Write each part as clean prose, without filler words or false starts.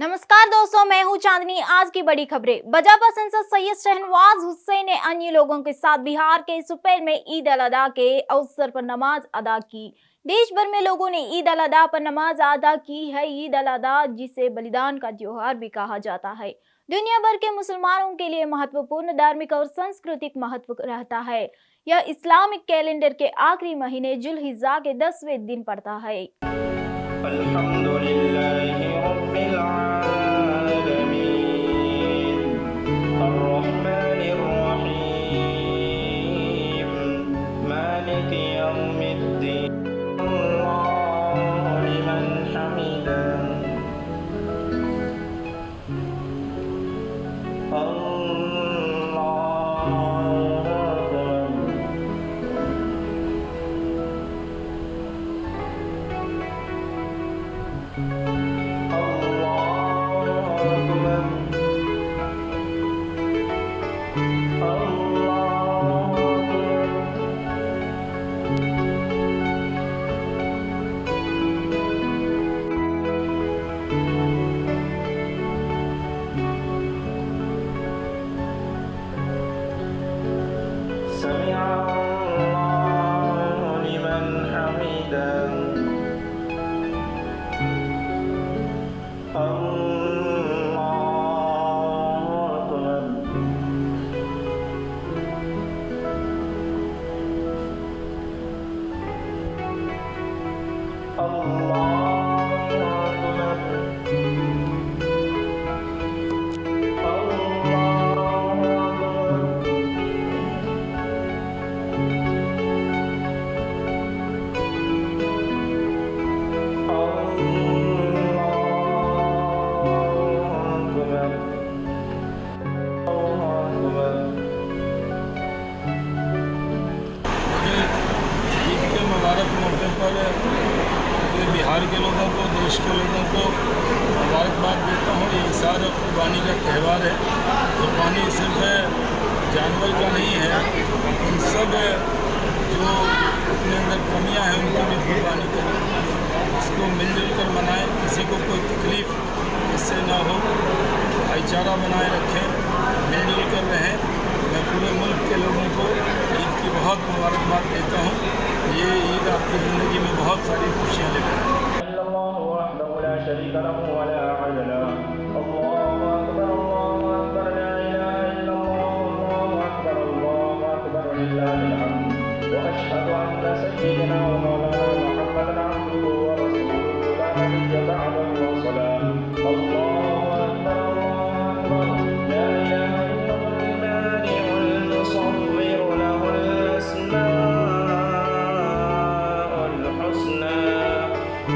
नमस्कार दोस्तों, मैं हूं चांदनी। आज की बड़ी खबरें। बजापा सांसद सैयद शहनवाज हुसैन ने अन्य लोगों के साथ बिहार के सुपैल में ईद अल अदा के अवसर पर नमाज अदा की। देश भर में लोगों ने ईद अल अदा पर नमाज अदा की है। ईद अल अदा, जिसे बलिदान का त्योहार भी कहा जाता है, दुनिया भर के मुसलमानों के लिए महत्वपूर्ण धार्मिक और सांस्कृतिक महत्व रहता है। यह इस्लामिक कैलेंडर के आखिरी महीने जुल्हिज्जा के 10वें दिन पड़ता है। पूरे बिहार के लोगों को, देश के लोगों को मुबारकबाद देता हूँ। ये इशार कुर्बानी का त्यौहार है। कुर्बानी सिर्फ जानवर का नहीं है, उन सब जो अपने अंदर कमियां हैं उनकी भी कुर्बानी करें। इसको मिलजुल कर मनाएं, किसी को कोई तकलीफ इससे ना हो, भाईचारा बनाए रखें, मिलजुल कर रहें। मैं पूरे मुल्क के लोगों को ईद की बहुत मुबारकबाद देता हूँ। ये ईद आपकी ज़िंदगी में बहुत सारी खुशियाँ लेकर आए।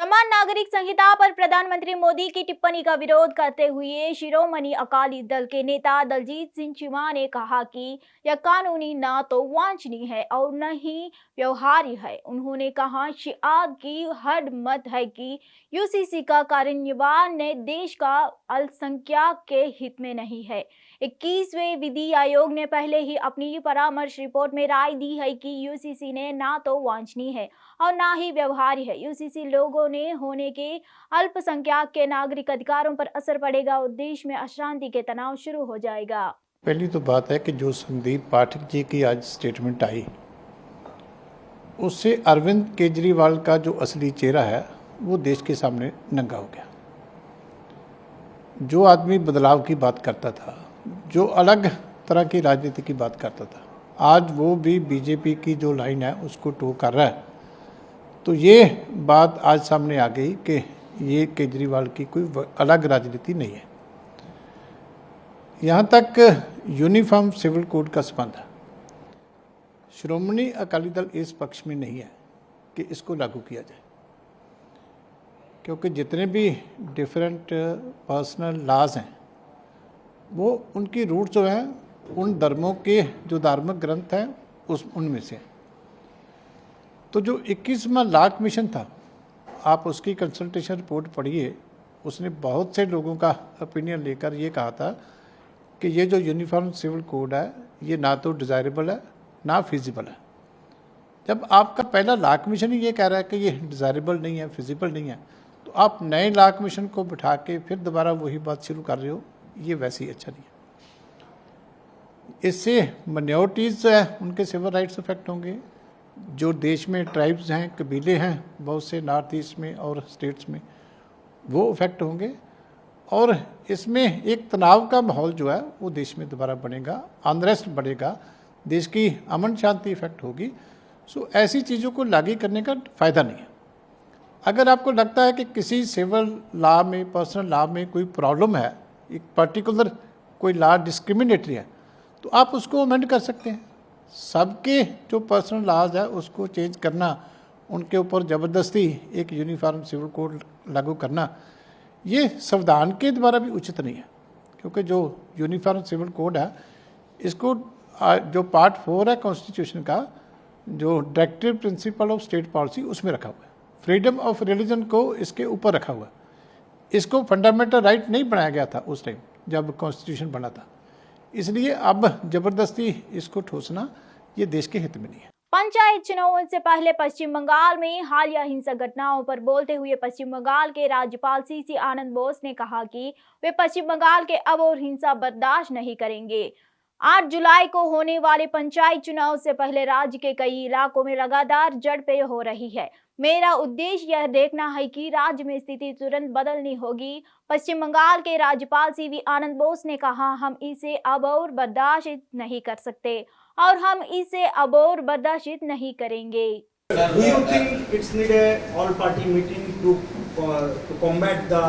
समान नागरिक संहिता पर प्रधानमंत्री मोदी की टिप्पणी का विरोध करते हुए शिरोमणि अकाली दल के नेता दलजीत सिंह चीमा ने कहा कि यह कानूनी न तो वांछनीय है और न ही व्यवहार्य है। उन्होंने कहा, शिआद की हद मत है कि यूसीसी का कार्यान्वयन देश का अल्पसंख्यक के हित में नहीं है। 21वें विधि आयोग ने पहले ही अपनी परामर्श रिपोर्ट में राय दी है कि यूसीसी ने ना तो वांछनीय है और ना ही व्यवहार्य है। यूसीसी लोगों ने होने के अल्पसंख्यक के नागरिक अधिकारों पर असर पड़ेगा और देश में अशांति के तनाव शुरू हो जाएगा। पहली तो बात है कि जो संदीप पाठक जी की आज स्टेटमेंट आई, उससे अरविंद केजरीवाल का जो असली चेहरा है वो देश के सामने नंगा हो गया। जो आदमी बदलाव की बात करता था, जो अलग तरह की राजनीति की बात करता था, आज वो भी बीजेपी की जो लाइन है उसको टो कर रहा है। तो ये बात आज सामने आ गई कि ये केजरीवाल की कोई अलग राजनीति नहीं है। यहाँ तक यूनिफॉर्म सिविल कोड का संबंध है, श्रोमणी अकाली दल इस पक्ष में नहीं है कि इसको लागू किया जाए, क्योंकि जितने भी डिफरेंट पर्सनल लॉज हैं वो उनकी रूट जो हैं उन धर्मों के जो धार्मिक ग्रंथ हैं उनमें से। तो जो 21वां लॉ कमीशन था, आप उसकी कंसल्टेशन रिपोर्ट पढ़िए उसने बहुत से लोगों का ओपिनियन लेकर ये कहा था कि ये जो यूनिफॉर्म सिविल कोड है ये ना तो डिज़ायरेबल है ना फिजिबल है। जब आपका पहला लॉ कमीशन ही ये कह रहा है कि ये डिज़ायरेबल नहीं है, फिजिबल नहीं है, तो आप नए लॉ कमीशन को बिठा के फिर दोबारा वही बात शुरू कर रहे हो, ये वैसे ही अच्छा नहीं है। इससे माइनॉरिटीज़ है उनके सिविल राइट्स अफेक्ट होंगे। जो देश में ट्राइब्स हैं, कबीले हैं बहुत से नॉर्थ ईस्ट में और स्टेट्स में, वो अफेक्ट होंगे और इसमें एक तनाव का माहौल जो है वो देश में दोबारा बनेगा, अनरेस्ट बढ़ेगा, देश की अमन शांति इफेक्ट होगी। सो ऐसी चीज़ों को लागू करने का फ़ायदा नहीं है। अगर आपको लगता है कि किसी सिविल लॉ में, पर्सनल लॉ में कोई प्रॉब्लम है, एक पर्टिकुलर कोई लॉ डिस्क्रिमिनेटरी है, तो आप उसको अमेंड कर सकते हैं। सबके जो पर्सनल लॉज है उसको चेंज करना, उनके ऊपर ज़बरदस्ती एक यूनिफॉर्म सिविल कोड लागू करना, ये संविधान के द्वारा भी उचित नहीं है। क्योंकि जो यूनिफॉर्म सिविल कोड है इसको जो पार्ट 4 है कॉन्स्टिट्यूशन का, जो directive principle of state policy, उसमें रखा हुआ है। फ्रीडम ऑफ रिलीजन को इसके ऊपर रखा हुआ है। इसको फंडामेंटल राइट नहीं बनाया गया था उस टाइम जब कॉन्स्टिट्यूशन बना था, इसलिए अब जबरदस्ती इसको ठोसना ये देश के हित में नहीं है। पंचायत चुनावों से पहले पश्चिम बंगाल में हालिया हिंसक घटनाओं पर बोलते हुए पश्चिम बंगाल के राज्यपाल सीसी आनंद बोस ने कहा कि वे पश्चिम बंगाल के अब और हिंसा बर्दाश्त नहीं करेंगे। 8 जुलाई को होने वाले पंचायत चुनाव से पहले राज्य के कई इलाकों में लगातार झड़पें हो रही है। मेरा उद्देश्य यह देखना है कि राज्य में स्थिति तुरंत बदलनी होगी। पश्चिम बंगाल के राज्यपाल सीवी आनंद बोस ने कहा, हम इसे अब और बर्दाश्त नहीं कर सकते और हम इसे अब और बर्दाश्त नहीं करेंगे। Do you think it's need a all-party meeting to combat the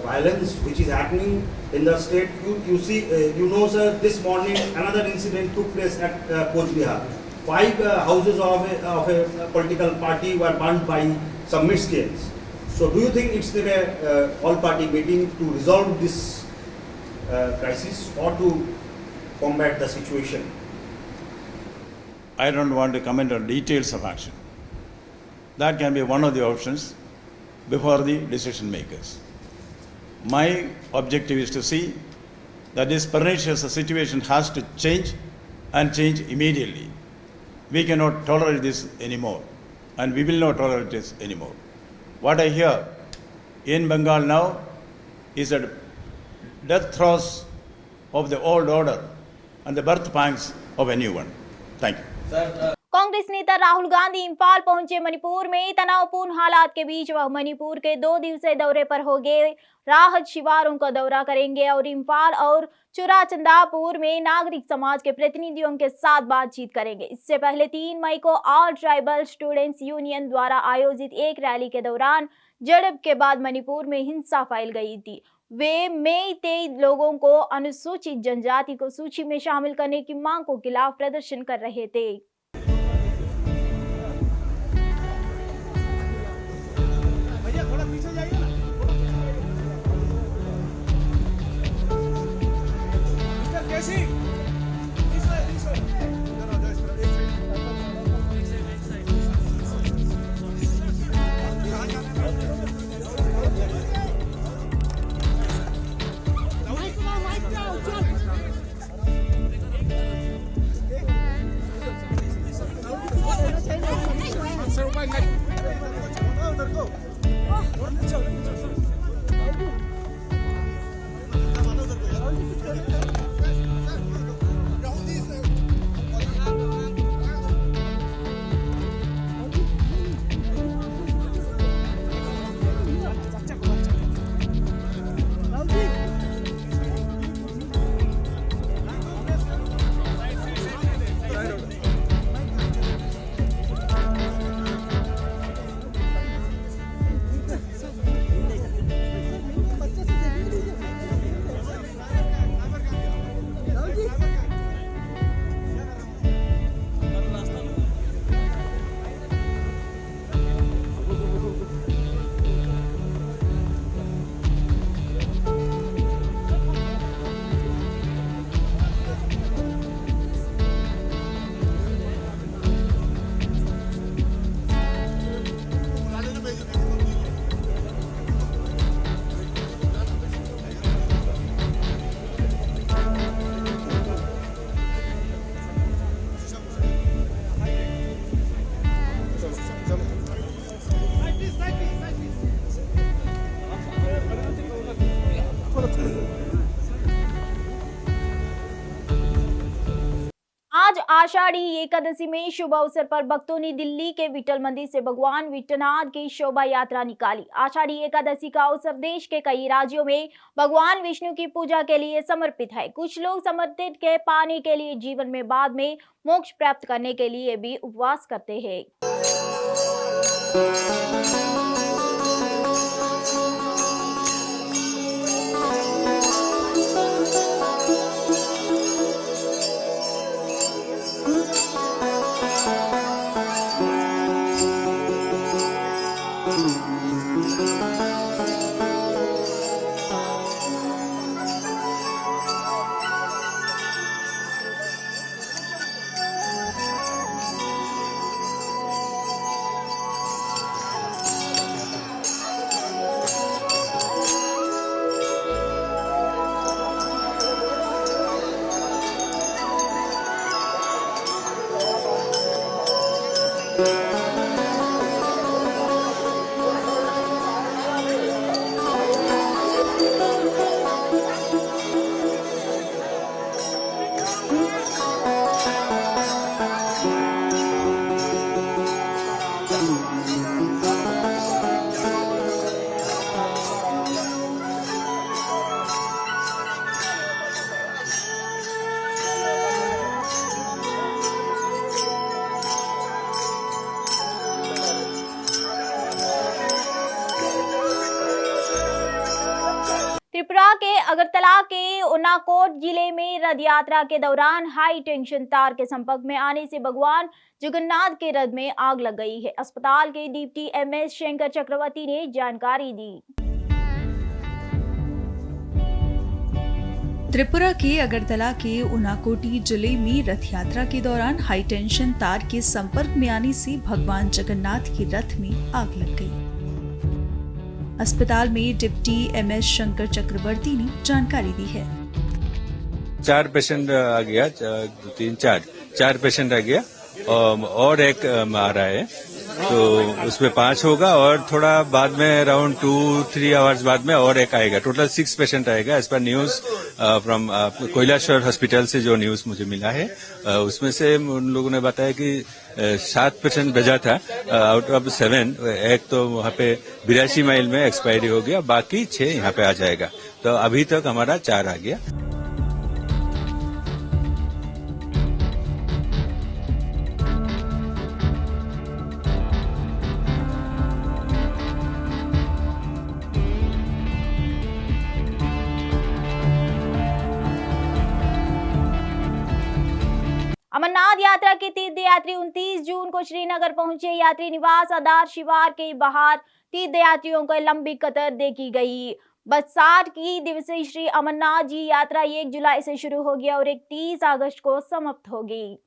violence which is happening in the state? You see, you know, sir, this morning another incident took place at Coach Bihar. 5 houses of a political party were burned by some miscreants. So, do you think it's need a all-party meeting to resolve this crisis or to combat the situation? I don't want to comment on details of action. That can be one of the options before the decision makers. My objective is to see that this pernicious situation has to change and change immediately. We cannot tolerate this anymore, and we will not tolerate this anymore. What I hear in Bengal now is that death throes of the old order and the birth pangs of a new one. Thank you. Congress नेता राहुल गांधी इंफाल पहुंचे। मणिपुर में तनावपूर्ण हालात के बीच वह मणिपुर के 2 दिवसीय दौरे पर होंगे। राहत शिविरों का दौरा करेंगे और इंफाल और चुराचंदापुर में नागरिक समाज के प्रतिनिधियों के साथ बातचीत करेंगे। इससे पहले 3 मई को ऑल ट्राइबल स्टूडेंट्स यूनियन द्वारा आयोजित एक रैली के दौरान झड़प के बाद मणिपुर में हिंसा फैल गई थी। वे मेइतेई लोगों को अनुसूचित जनजाति को सूची में शामिल करने की मांग के खिलाफ प्रदर्शन कर रहे थे। आषाढ़ी एकादशी में शुभ अवसर पर भक्तों ने दिल्ली के विठल मंदिर से भगवान विठलनाथ की शोभा यात्रा निकाली। आषाढ़ी एकादशी का अवसर देश के कई राज्यों में भगवान विष्णु की पूजा के लिए समर्पित है। कुछ लोग समर्पित के पाने के लिए जीवन में बाद में मोक्ष प्राप्त करने के लिए भी उपवास करते हैं। त्रिपुरा के अगरतला के उनाकोट जिले में रथ यात्रा के दौरान हाई टेंशन तार के संपर्क में आने से भगवान जगन्नाथ के रथ में आग लग गई है। अस्पताल के डिप्टी एमएस शंकर चक्रवर्ती ने जानकारी दी। त्रिपुरा के अगरतला के उनाकोटी जिले में रथ यात्रा के दौरान हाई टेंशन तार के संपर्क में आने से भगवान जगन्नाथ के रथ में आग लग गई। अस्पताल में डिप्टी एमएस शंकर चक्रवर्ती ने जानकारी दी है। 4 पेशेंट आ गया, 4 पेशेंट आ गया और एक आ रहा है, तो उसमें 5 होगा और थोड़ा बाद में अराउंड 2-3 आवर्स बाद में और एक आएगा। टोटल 6 पेशेंट आएगा एज पर न्यूज फ्रॉम कैलाश्वर हॉस्पिटल से जो न्यूज मुझे मिला है। उसमें से उन लोगों ने बताया कि 7 पेशेंट भेजा था आउट ऑफ 7। एक तो वहाँ पे 82 माइल में एक्सपायरी हो गया, बाकी 6 यहाँ पे आ जाएगा। तो अभी तक हमारा 4 आ गया। अमरनाथ यात्रा के तीर्थयात्री 29 जून को श्रीनगर पहुंचे। यात्री निवास आधार शिवार के बाहर तीर्थयात्रियों को लंबी कतार देखी गई। 62 की दिवसीय श्री अमरनाथ जी यात्रा 1 जुलाई से शुरू होगी और 31 अगस्त को समाप्त होगी।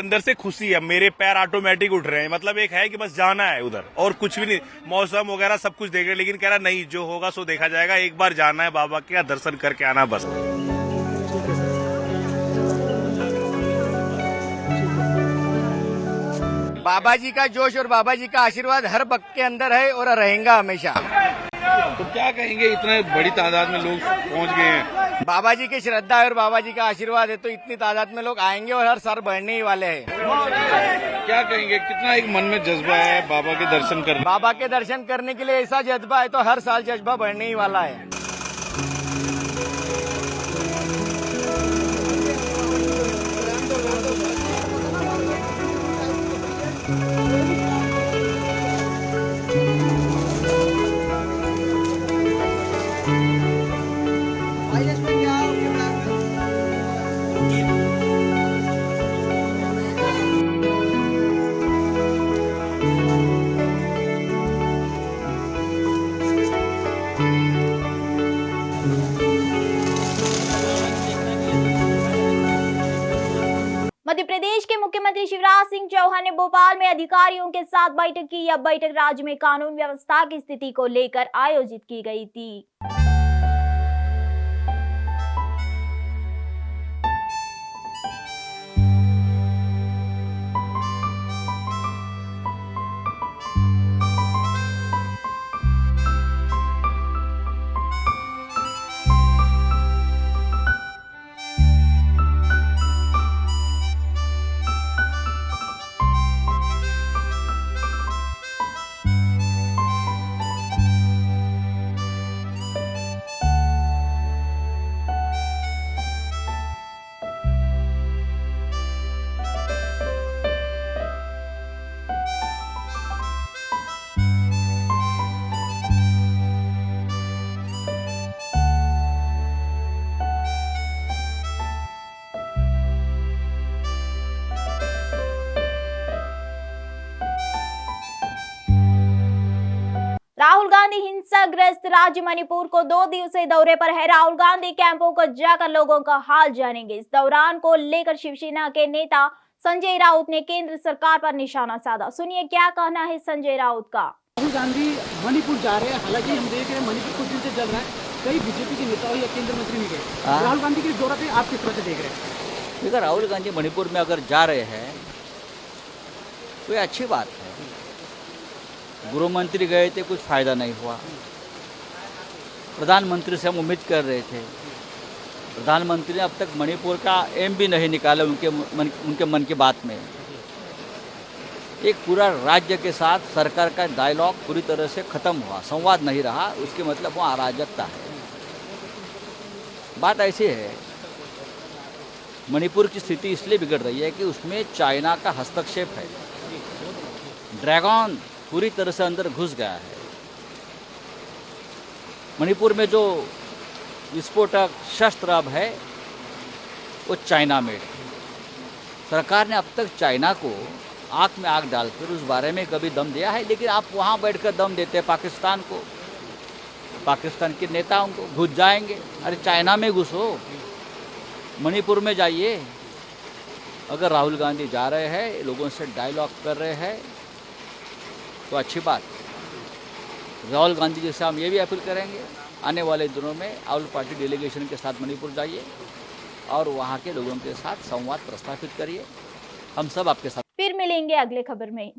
अंदर से खुशी है, मेरे पैर ऑटोमेटिक उठ रहे हैं। मतलब एक है कि बस जाना है उधर और कुछ भी नहीं, मौसम वगैरह सब कुछ देख रहे, लेकिन कह रहा नहीं, जो होगा सो देखा जाएगा, एक बार जाना है बाबा के दर्शन करके आना बस। बाबा जी का जोश और बाबा जी का आशीर्वाद हर भक्त के अंदर है और रहेगा हमेशा। तो क्या कहेंगे, इतने बड़ी तादाद में लोग पहुंच गए हैं। बाबा जी की श्रद्धा है और बाबा जी का आशीर्वाद है तो इतनी तादाद में लोग आएंगे और हर साल बढ़ने ही वाले हैं। क्या कहेंगे, कितना एक मन में जज्बा है बाबा के दर्शन करने? बाबा के दर्शन करने के लिए ऐसा जज्बा है तो हर साल जज्बा बढ़ने ही वाला है। मध्य प्रदेश के मुख्यमंत्री शिवराज सिंह चौहान ने भोपाल में अधिकारियों के साथ बैठक की। यह बैठक राज्य में कानून व्यवस्था की स्थिति को लेकर आयोजित की गई थी। राहुल गांधी हिंसाग्रस्त राज्य मणिपुर को 2 दिवसीय दौरे पर है। राहुल गांधी कैंपों को जाकर लोगों का हाल जानेंगे। इस दौरान को लेकर शिवसेना के नेता संजय राउत ने केंद्र सरकार पर निशाना साधा। सुनिए क्या कहना है संजय राउत का। राहुल गांधी मणिपुर जा रहे हैं, हालांकि हम देख रहे हैं मणिपुर कुछ दिन से चल रहा है, कई बीजेपी के नेताओं या केंद्र मंत्री भी गए। राहुल गांधी के दौरे पे आप किस तरह से देख रहे हैं? देखिए, राहुल गांधी मणिपुर में अगर जा रहे हैं तो ये अच्छी बात है। गृह मंत्री गए थे, कुछ फायदा नहीं हुआ। प्रधानमंत्री से हम उम्मीद कर रहे थे, प्रधानमंत्री ने अब तक मणिपुर का एम भी नहीं निकाला उनके मन की बात में। एक पूरा राज्य के साथ सरकार का डायलॉग पूरी तरह से खत्म हुआ, संवाद नहीं रहा, उसके मतलब वो अराजकता है। बात ऐसी है, मणिपुर की स्थिति इसलिए बिगड़ रही है कि उसमें चाइना का हस्तक्षेप है। ड्रैगन पूरी तरह से अंदर घुस गया है। मणिपुर में जो विस्फोटक शस्त्र अब है वो चाइना मेड है। सरकार ने अब तक चाइना को आँख में आँख डालकर उस बारे में कभी दम दिया है, लेकिन आप वहाँ बैठकर दम देते हैं पाकिस्तान को, पाकिस्तान के नेताओं को। घुस जाएंगे, अरे चाइना में घुसो, मणिपुर में जाइए। अगर राहुल गांधी जा रहे हैं, लोगों से डायलॉग कर रहे हैं तो अच्छी बात है। राहुल गांधी जी से हम ये भी अपील करेंगे, आने वाले दिनों में ऑल पार्टी डेलीगेशन के साथ मणिपुर जाइए और वहाँ के लोगों के साथ संवाद प्रस्तावित करिए। हम सब आपके साथ। फिर मिलेंगे अगले खबर में।